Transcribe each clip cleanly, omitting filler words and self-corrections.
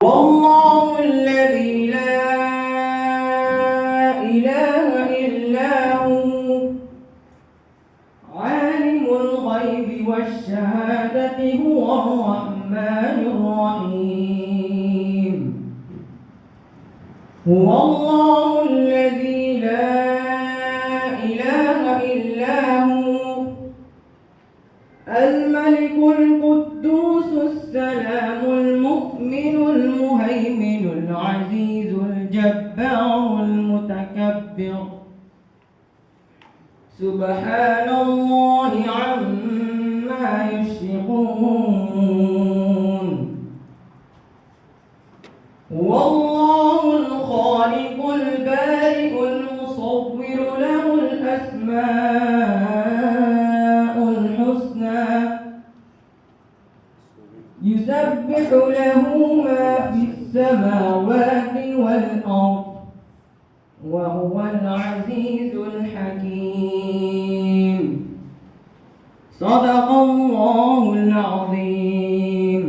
والله الذي لا إله إلا هو عالم الغيب والشهادة هو الرحمن الرحيم هو الله الذي لا إله إلا هو الملك القدوس السلام المؤمن المهيمن العزيز الجبار المتكبر سبحان الله عما يشركون هو الله الخالق البارئ المصور له الأسماء الحسنى يسبح له ما في السماوات والأرض وهو العزيز الحكيم صدق الله العظيم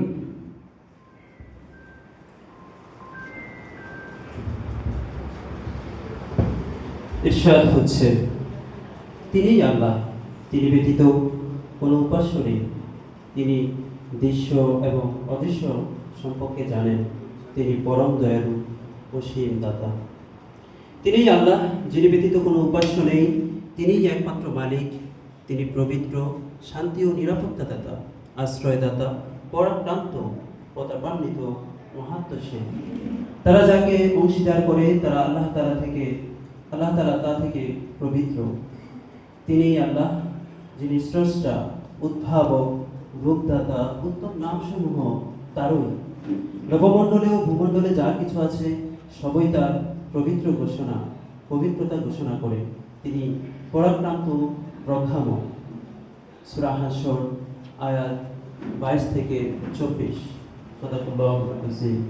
ইরশাদ হচ্ছে, তিনিই আল্লাহ, তিনি ব্যতীত কোনো উপাস্য নেই। তিনি দৃশ্য এবং অদৃশ্য সম্পর্কে জানেন। তিনি পরম দয়ালু, অসীম দাতা। তিনিই আল্লাহ, যিনি ব্যতীত কোনো উপাস্য নেই। তিনিই একমাত্র মালিক। তিনি পবিত্র, শান্তি ও নিরাপত্তা দাতা, আশ্রয়দাতা, পরাক্রান্ত, প্রতাপান্বিত, মহাত্মশীল। তারা যাকে অংশীদার করে তারা আল্লাহ তাআলা তা থেকে পবিত্র। তিনিই আল্লাহ, যিনি স্রষ্টা, উদ্ভাবক, রূপদাতা, উত্তম নামসমূহ তারই। নবমণ্ডলে ও ভূমণ্ডলে যা কিছু আছে সবই তার পবিত্রতা ঘোষণা করে। তিনি পরাক্রান্ত, প্রজ্ঞাময়। সূরা হাশর আয়াত 22 থেকে 24। সাদাকাল্লাহুল আযীম।